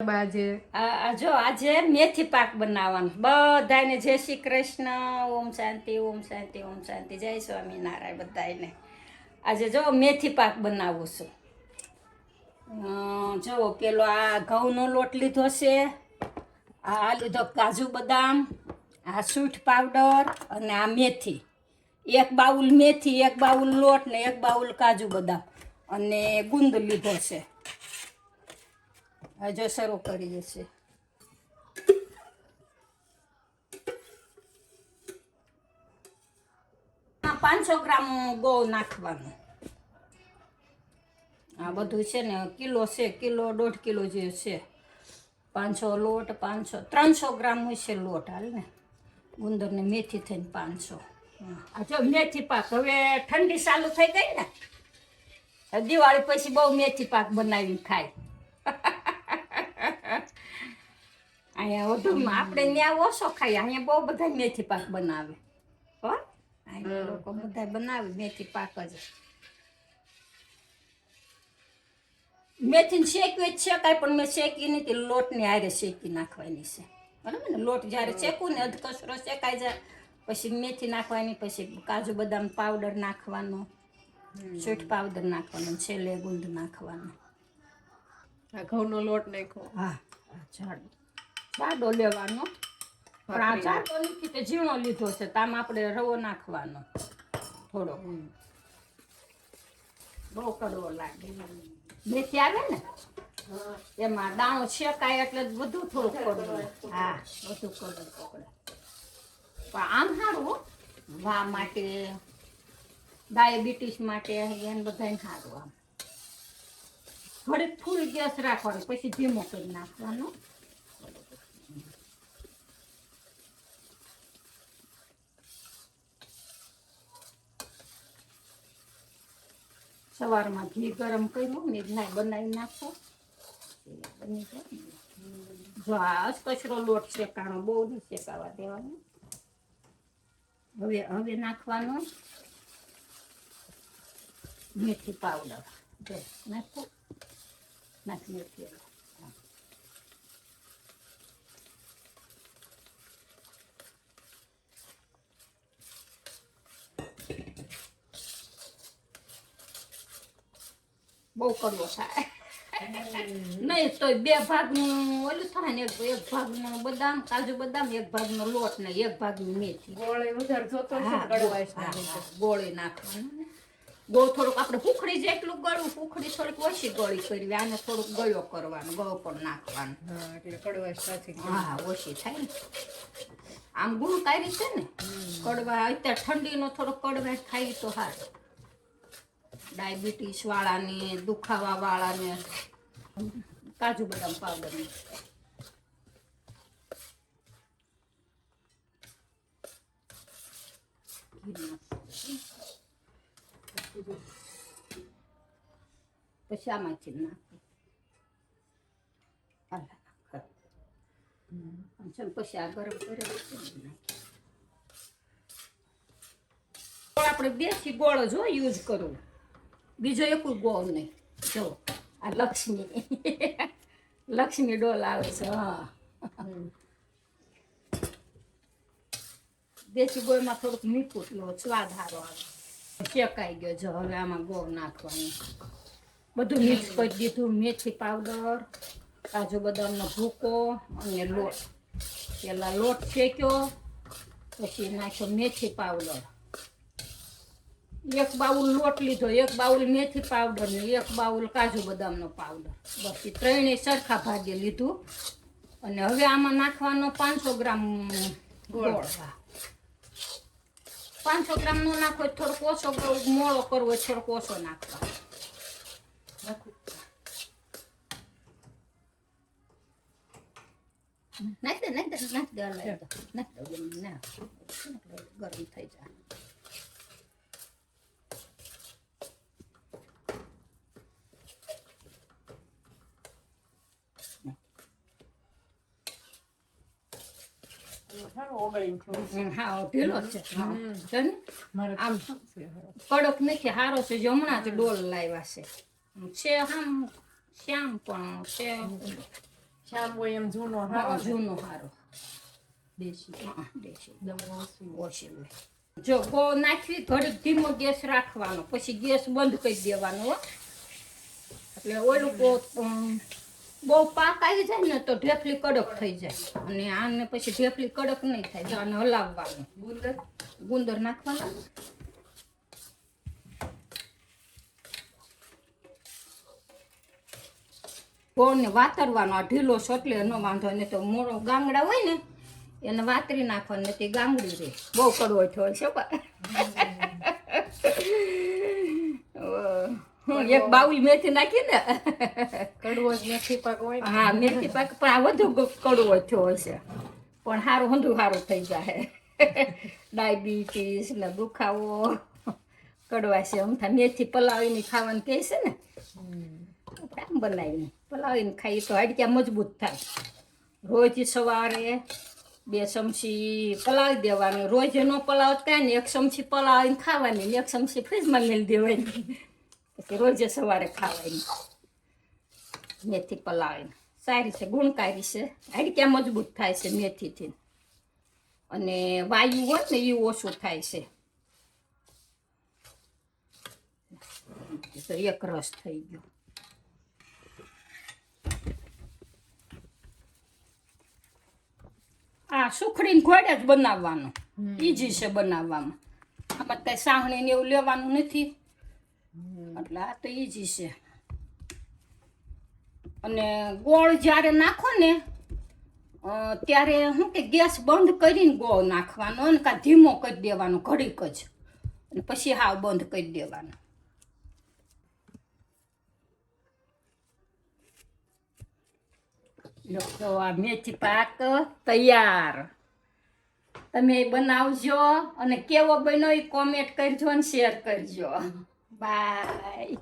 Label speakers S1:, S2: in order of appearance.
S1: બા આજે?
S2: જો આજે મેથી પાક બનાવવાનો. બધાને જય શ્રી કૃષ્ણ, ઓમ શાંતિ, ઓમ શાંતિ, ઓમ શાંતિ, જય સ્વામિનારાયણ બધાને. આજે જો મેથી પાક બનાવું છું. જો પેલો આ ઘઉંનો લોટ લીધો છે, આ લીધો કાજુ બદામ, આ સૂંઠ પાવડર અને આ મેથી. એક બાઉલ મેથી, એક બાઉલ લોટ ને એક બાઉલ કાજુ બદામ અને ગુંદ લીધો છે. જો શરૂ કરીએ છીએ. 500 ગ્રામ ગોળ નાખવાનું. આ બધું છે ને કિલો છે, કિલો 1.5 કિલો જે છે. 500 લોટ, 500 300 ગ્રામ છે લોટ. હાલ ને ગુંદર ને મેથી થઈને 500. આ જો મેથી પાક હવે ઠંડી ચાલુ થઈ ગઈ ને, દિવાળી પછી બહુ મેથી પાક બનાવીને ખાય. અહીંયા વધુ આપણે ત્યાં ઓછો ખાઈએ, અહીંયા બહુ બધા મેથી પાક બનાવે. હો અહીંયા લોકો બધા બનાવે મેથી પાક જ. મેથી શેકવી જ શેકાય, પણ મેં શેકી નથી, લોટની હારે શેકી નાખવાની છે. બરાબર ને? લોટ જ્યારે શેકું ને અધકચરો શેકાઈ જાય પછી મેથી નાખવાની, પછી કાજુ બદામ પાવડર નાખવાનો, સૂંઠ પાવડર નાખવાનો, છેલ્લે ગુંદ નાખવાનો.
S1: આ ઘઉંનો લોટ નાખો.
S2: હા, જાડો લેવાનો. પણ આ જાડો નથી, તે ઝીણો લીધો છે, તો આમાં આપણે રવો નાખવાનો થોડો. બહુ કડવો લાગે. મેથી આવે ને એમાં દાણો શેકાય એટલે બધું થોડું કડવું. હા, બધું કડવું પકડે. પણ આમ સારું વા માટે, ડાયાબિટીસ માટે, એને બધાને સારું. આમ ઘડીક ફૂલ ગેસ રાખવાનો, પછી ધીમો કરી નાખવાનો. સવારમાં ઘી ગરમ કર્યું ને બનાવી નાખો. બની જાય. જો આ અધકચરો લોટ શેકાણો, બહુ નહીં શેકાવા દેવાનો. હવે નાખવાનો મેથી પાવડર. નાખો, નાખી મેથી. બહુ કરવો થાય નહીં તો 2 ભાગનું ઓલું થાય ને, એક ભાગનું બદામ, કાજુ બદામ, એક ભાગનો લોટ ને એક ભાગની મેથી.
S1: ગોળ વધારે જોતો છે,
S2: ગોળ નાખવાનું. ગોળ થોડુંક આપણે ઉખડી જેટલું ગળવું, ઉખડી થોડીક ઓછી ગળી કરવી, આને થોડુંક ગળ્યો કરવાનો, ગળો પણ નાખવાનો.
S1: એટલે કડવાશ પાછી.
S2: હા, ઓછી થાય ને. આમ ગુણ કાઢી છે ને કડવા. અત્યારે ઠંડીનો થોડો કડવાશ ખાઈ તો સારું. ડાયાબિટીસ વાળાને, દુખાવા વાળાને કાજુ બદામ પાવડર. પછી આમાંથી નાખું. પછી આ ગરમ કરે આપણે દેશી ગોળ જો યુઝ કરવું, બીજો એક ગોળ નહીં. જો આ લક્ષ્મી ડોલ આવે છે. હા, દેશી ગોળમાં થોડુંક મીઠું લો, સ્વાદ સારો આવે. શેકાઈ ગયો. જો હવે આમાં ગોળ નાખવાનું. બધું મિક્સ કરી દીધું. મેથી પાવડર, કાજુ બદામનો ભૂકો અને લોટ. પેલા લોટ શેક્યો, પછી નાખ્યો મેથી પાવડર. 1 બાઉલ લોટ લીધો, 1 બાઉલ મેથી પાવડર ને 1 બાઉલ કાજુ બદામનો પાવડર. બસ એ ત્રણેય સરખા ભાગે લીધું. અને હવે આમાં નાખવાનો 500 ગ્રામ ગોળ. 500 ગ્રામ નો નાખો, થોડોક ઓછો મોળો કરવો, થોડોક ઓછો નાખવાનો. નાખ દે ગરમ થઈ જાય. હા, ઢીલો છે. આમ કડક નથી, સારો છે. હમણાં જ ડોલ લાવ્યા છે. આમ શ્યામ પણ છે,
S1: શ્યામ હોય એમ જૂનો
S2: હા,
S1: હારો ને.
S2: જૂનો હારો.
S1: દેશી
S2: હા, દેશી.
S1: દમ ઓછી.
S2: ઓછી હોય. જો ગોળ નાખવી થોડીક ધીમો ગેસ રાખવાનો, પછી ગેસ બંધ કરી દેવાનો હો. એટલે ઓલું બહુ પાક આવી જાય ને તો ઢેફલી કડક થઈ જાય, અને આને પછી ઢેફલી કડક નહીં થાય. જો આને હલાવવાનું, ગુંદર નાખવાનું. ગોળને વાતરવાનો, આ ઢીલો છે એટલે એનો વાંધો નહીં. તો મોળો ગાંગડા હોય ને એને વાતરી નાખવાનું, ને તે ગાંગડી રહે. બહુ કડવો થયો છે હું એક બાઉલ મેથી નાખી ને.
S1: કડવો જ મેથી પાક હોય ને.
S2: હા, મેથી પાક, પણ આ વધુ કડવો થયો છે. પણ સારું હંધું સારું થઈ જાય. ડાયાબિટીસ ને દુખાવો કડવા છે. અમથા મેથી પલાવીને ખાવાનું કહે છે ને, આમ બનાવીને પલાવીને ખાઈએ તો હાડક્યા મજબૂત થાય. રોજ સવારે 2 ચમચી પલાવી દેવાની. રોજ ન પલાવ કાંઈ નહીં, 1 ચમચી પલાવીને ખાવાની, 1 ચમચી ફ્રીજમાં મેળી દેવાની. પછી રોજે સવારે ખાવાની મેથી પલાવીને. સારી છે, ગુણકારી છે, હાડક્યા મજબૂત થાય છે મેથીથી. અને વાયુ હોય ને એ ઓછું થાય છે. તો એક રસ થઈ ગયો. આ સુખડીને ઘોડે જ બનાવવાનું, ઈજી છે બનાવવામાં. આમાં કઈ સાહણી ને એવું લેવાનું નથી, એટલે આ તો ઈજી છે. અને ગોળ જ્યારે નાખો ને ત્યારે શું કે ગેસ બંધ કરીને ગોળ નાખવાનો, અને કાં ધીમો કરી દેવાનો ઘડીક જ, અને પછી હાવ બંધ કરી દેવાનો. લોકો આ મેથી પાક તૈયાર. તમે બનાવજો, અને કેવો બન્યો એ કોમેન્ટ કરજો અને શેર કરજો. બાય.